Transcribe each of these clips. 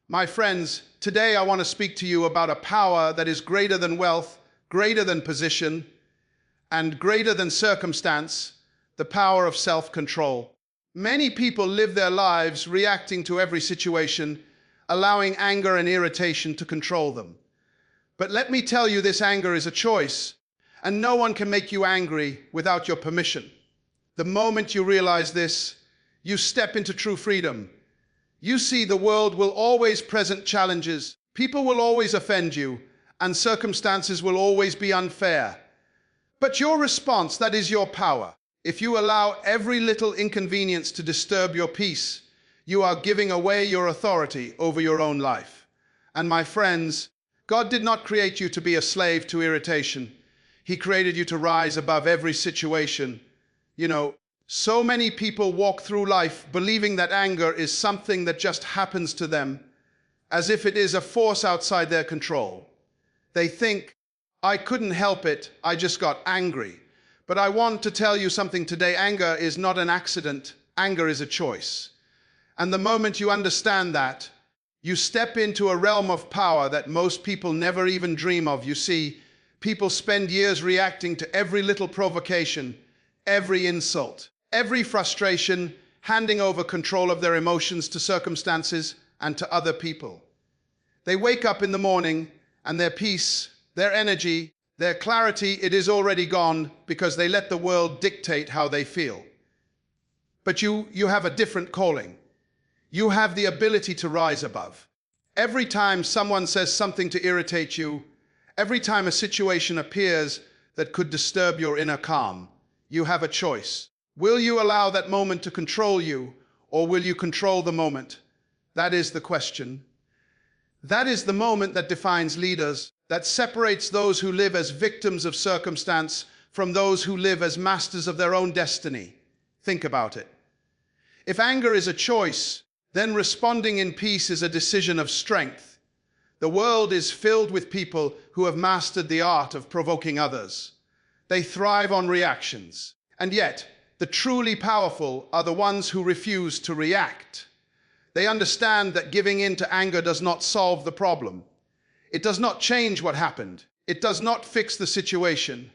My friends, today I want to speak to you about a power that is greater than wealth, greater than position, and greater than circumstance, the power of self-control. Many people live their lives reacting to every situation, allowing anger and irritation to control them. But let me tell you, this anger is a choice, and no one can make you angry without your permission. The moment you realize this, you step into true freedom. You see, the world will always present challenges. People will always offend you, and circumstances will always be unfair. But your response, that is your power. If you allow every little inconvenience to disturb your peace, you are giving away your authority over your own life. And my friends, God did not create you to be a slave to irritation. He created you to rise above every situation. So many people walk through life believing that anger is something that just happens to them, as if it is a force outside their control. They think, I couldn't help it, I just got angry. But I want to tell you something today. Anger is not an accident. Anger is a choice. And the moment you understand that, you step into a realm of power that most people never even dream of. You see, people spend years reacting to every little provocation, every insult, every frustration, handing over control of their emotions to circumstances and to other people. They wake up in the morning and their peace, their energy, their clarity, it is already gone because they let the world dictate how they feel. But you have a different calling. You have the ability to rise above. Every time someone says something to irritate you, every time a situation appears that could disturb your inner calm, you have a choice. Will you allow that moment to control you, or will you control the moment? That is the question. That is the moment that defines leaders, that separates those who live as victims of circumstance from those who live as masters of their own destiny. Think about it. If anger is a choice, then responding in peace is a decision of strength. The world is filled with people who have mastered the art of provoking others. They thrive on reactions. And yet, the truly powerful are the ones who refuse to react. They understand that giving in to anger does not solve the problem. It does not change what happened. It does not fix the situation.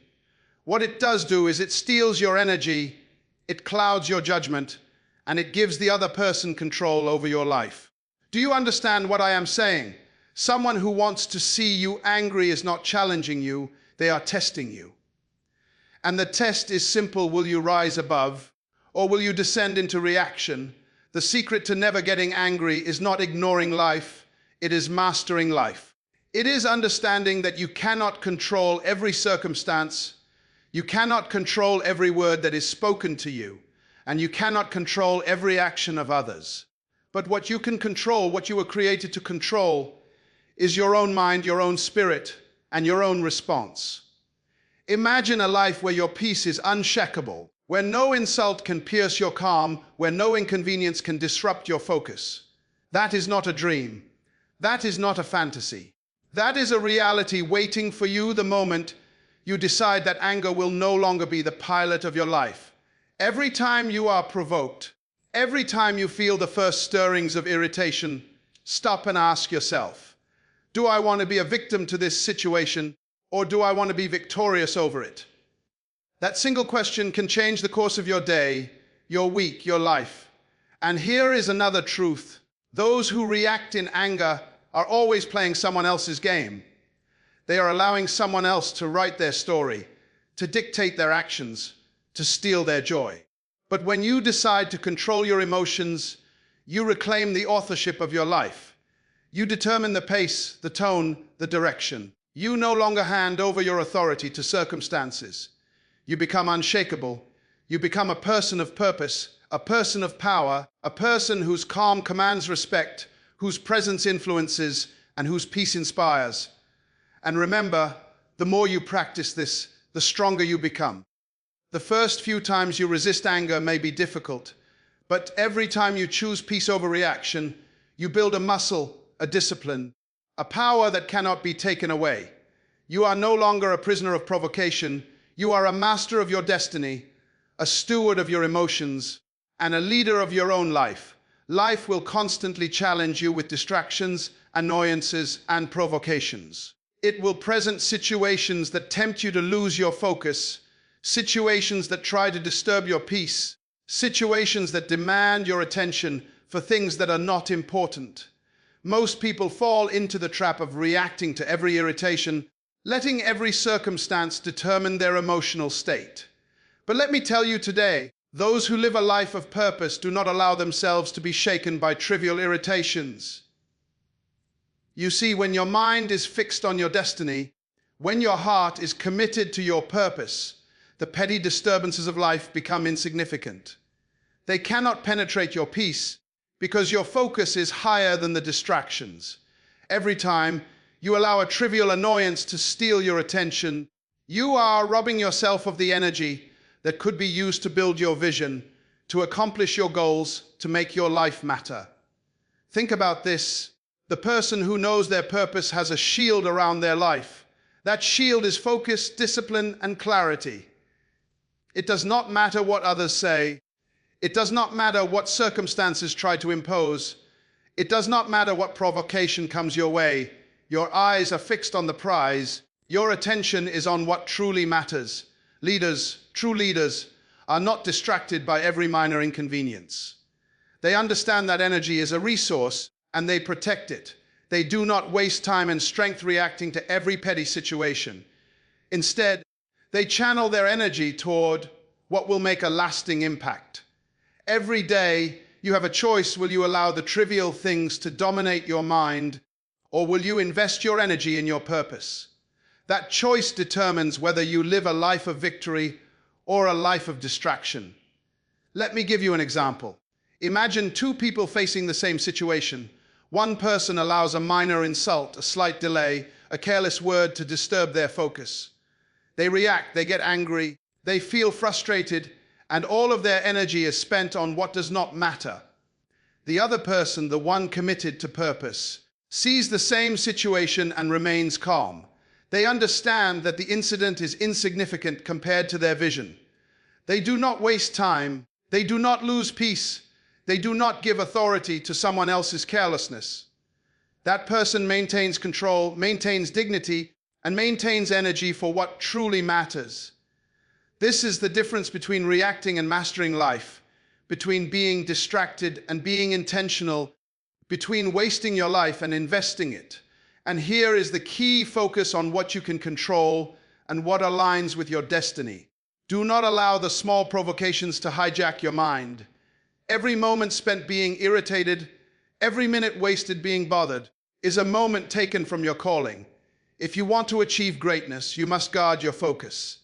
What it does do is it steals your energy, it clouds your judgment, and it gives the other person control over your life. Do you understand what I am saying? Someone who wants to see you angry is not challenging you, they are testing you. And the test is simple: will you rise above, or will you descend into reaction? The secret to never getting angry is not ignoring life, it is mastering life. It is understanding that you cannot control every circumstance, you cannot control every word that is spoken to you, and you cannot control every action of others. But what you can control, what you were created to control, is your own mind, your own spirit, and your own response. Imagine a life where your peace is unshakable, where no insult can pierce your calm, where no inconvenience can disrupt your focus. That is not a dream. That is not a fantasy. That is a reality waiting for you the moment you decide that anger will no longer be the pilot of your life. Every time you are provoked, every time you feel the first stirrings of irritation, stop and ask yourself, do I want to be a victim to this situation, or do I want to be victorious over it? That single question can change the course of your day, your week, your life. And here is another truth. Those who react in anger are always playing someone else's game. They are allowing someone else to write their story, to dictate their actions, to steal their joy. But when you decide to control your emotions, you reclaim the authorship of your life. You determine the pace, the tone, the direction. You no longer hand over your authority to circumstances. You become unshakable. You become a person of purpose, a person of power, a person whose calm commands respect, whose presence influences, and whose peace inspires. And remember, the more you practice this, the stronger you become. The first few times you resist anger may be difficult, but every time you choose peace over reaction, you build a muscle, a discipline, a power that cannot be taken away. You are no longer a prisoner of provocation. You are a master of your destiny, a steward of your emotions, and a leader of your own life. Life will constantly challenge you with distractions, annoyances, and provocations. It will present situations that tempt you to lose your focus, situations that try to disturb your peace, situations that demand your attention for things that are not important. Most people fall into the trap of reacting to every irritation, letting every circumstance determine their emotional state. But let me tell you today, those who live a life of purpose do not allow themselves to be shaken by trivial irritations. You see, when your mind is fixed on your destiny, when your heart is committed to your purpose, the petty disturbances of life become insignificant. They cannot penetrate your peace because your focus is higher than the distractions. Every time you allow a trivial annoyance to steal your attention, you are robbing yourself of the energy that could be used to build your vision, to accomplish your goals, to make your life matter. Think about this. The person who knows their purpose has a shield around their life. That shield is focus, discipline, and clarity. It does not matter what others say. It does not matter what circumstances try to impose. It does not matter what provocation comes your way. Your eyes are fixed on the prize. Your attention is on what truly matters. True leaders, are not distracted by every minor inconvenience. They understand that energy is a resource and they protect it. They do not waste time and strength reacting to every petty situation. Instead, they channel their energy toward what will make a lasting impact. Every day, you have a choice. Will you allow the trivial things to dominate your mind, or will you invest your energy in your purpose? That choice determines whether you live a life of victory or a life of distraction. Let me give you an example. Imagine two people facing the same situation. One person allows a minor insult, a slight delay, a careless word to disturb their focus. They react, they get angry, they feel frustrated, and all of their energy is spent on what does not matter. The other person, the one committed to purpose, sees the same situation and remains calm. They understand that the incident is insignificant compared to their vision. They do not waste time. They do not lose peace. They do not give authority to someone else's carelessness. That person maintains control, maintains dignity, and maintains energy for what truly matters. This is the difference between reacting and mastering life, between being distracted and being intentional, between wasting your life and investing it. And here is the key: focus on what you can control and what aligns with your destiny. Do not allow the small provocations to hijack your mind. Every moment spent being irritated, every minute wasted being bothered, is a moment taken from your calling. If you want to achieve greatness, you must guard your focus.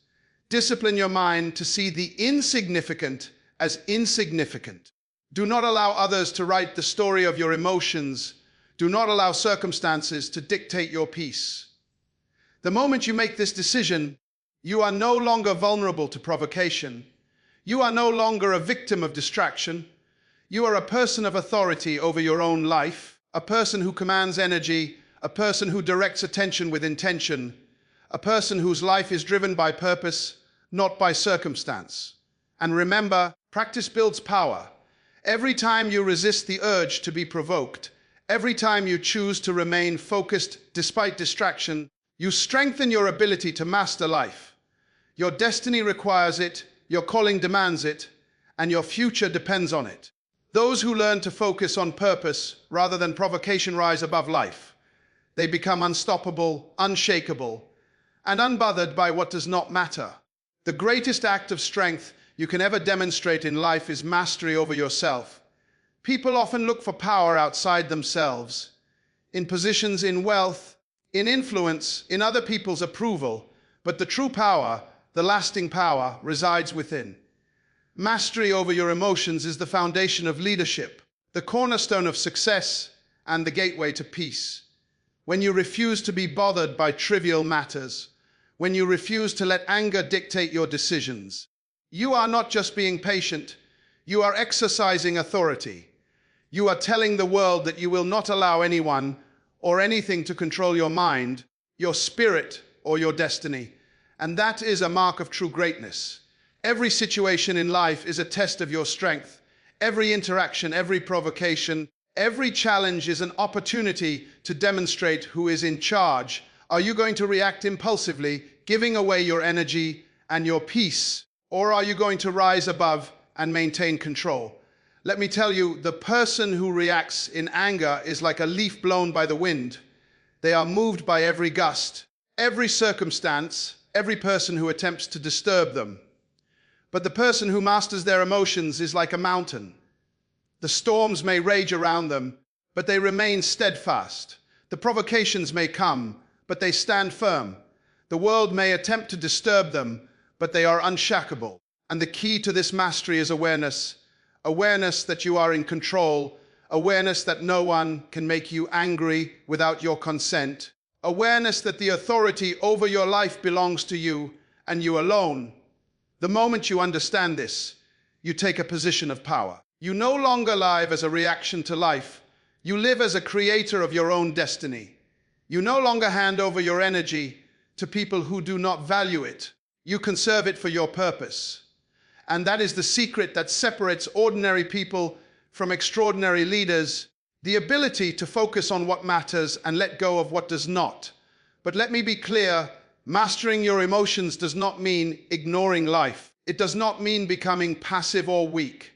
Discipline your mind to see the insignificant as insignificant. Do not allow others to write the story of your emotions. Do not allow circumstances to dictate your peace. The moment you make this decision, you are no longer vulnerable to provocation. You are no longer a victim of distraction. You are a person of authority over your own life, a person who commands energy, a person who directs attention with intention, a person whose life is driven by purpose, not by circumstance. And remember, practice builds power. Every time you resist the urge to be provoked, every time you choose to remain focused despite distraction, you strengthen your ability to master life. Your destiny requires it, your calling demands it, and your future depends on it. Those who learn to focus on purpose rather than provocation rise above life. They become unstoppable, unshakable, and unbothered by what does not matter. The greatest act of strength you can ever demonstrate in life is mastery over yourself. People often look for power outside themselves, in positions, in wealth, in influence, in other people's approval, but the true power, the lasting power, resides within. Mastery over your emotions is the foundation of leadership, the cornerstone of success, and the gateway to peace. When you refuse to be bothered by trivial matters, when you refuse to let anger dictate your decisions, you are not just being patient, you are exercising authority. You are telling the world that you will not allow anyone or anything to control your mind, your spirit, or your destiny. And that is a mark of true greatness. Every situation in life is a test of your strength. Every interaction, every provocation, every challenge is an opportunity to demonstrate who is in charge. Are you going to react impulsively, giving away your energy and your peace? Or are you going to rise above and maintain control? Let me tell you, the person who reacts in anger is like a leaf blown by the wind. They are moved by every gust, every circumstance, every person who attempts to disturb them. But the person who masters their emotions is like a mountain. The storms may rage around them, but they remain steadfast. The provocations may come, but they stand firm. The world may attempt to disturb them, but they are unshakable. And the key to this mastery is awareness. Awareness that you are in control. Awareness that no one can make you angry without your consent. Awareness that the authority over your life belongs to you and you alone. The moment you understand this, you take a position of power. You no longer live as a reaction to life. You live as a creator of your own destiny. You no longer hand over your energy to people who do not value it. You conserve it for your purpose. And that is the secret that separates ordinary people from extraordinary leaders, the ability to focus on what matters and let go of what does not. But let me be clear, mastering your emotions does not mean ignoring life. It does not mean becoming passive or weak.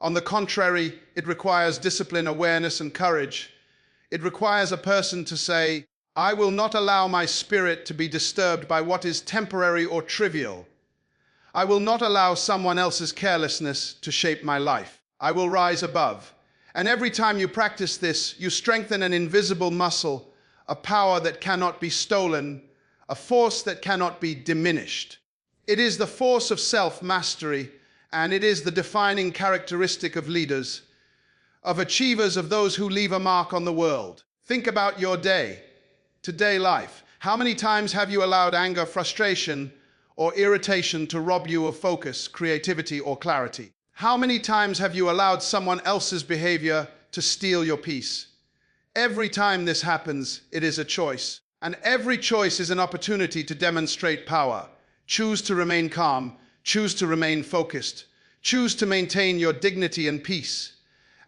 On the contrary, it requires discipline, awareness, and courage. It requires a person to say, I will not allow my spirit to be disturbed by what is temporary or trivial. I will not allow someone else's carelessness to shape my life. I will rise above. And every time you practice this, you strengthen an invisible muscle, a power that cannot be stolen, a force that cannot be diminished. It is the force of self-mastery, and it is the defining characteristic of leaders, of achievers, of those who leave a mark on the world. Think about your today life. How many times have you allowed anger, frustration, or irritation to rob you of focus, creativity, or clarity? How many times have you allowed someone else's behavior to steal your peace? Every time this happens, it is a choice. And every choice is an opportunity to demonstrate power. Choose to remain calm. Choose to remain focused. Choose to maintain your dignity and peace.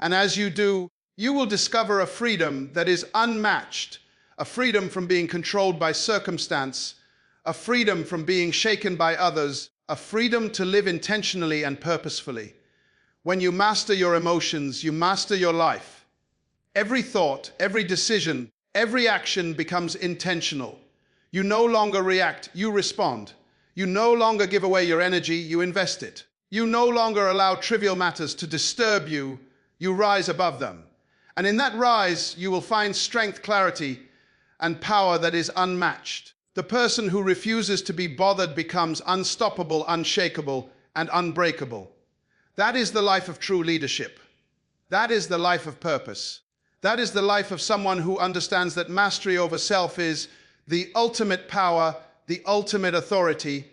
And as you do, you will discover a freedom that is unmatched, a freedom from being controlled by circumstance, a freedom from being shaken by others, a freedom to live intentionally and purposefully. When you master your emotions, you master your life. Every thought, every decision, every action becomes intentional. You no longer react, you respond. You no longer give away your energy, you invest it. You no longer allow trivial matters to disturb you, you rise above them. And in that rise, you will find strength, clarity, and power that is unmatched. The person who refuses to be bothered becomes unstoppable, unshakable, and unbreakable. That is the life of true leadership. That is the life of purpose. That is the life of someone who understands that mastery over self is the ultimate power, the ultimate authority,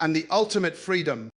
and the ultimate freedom.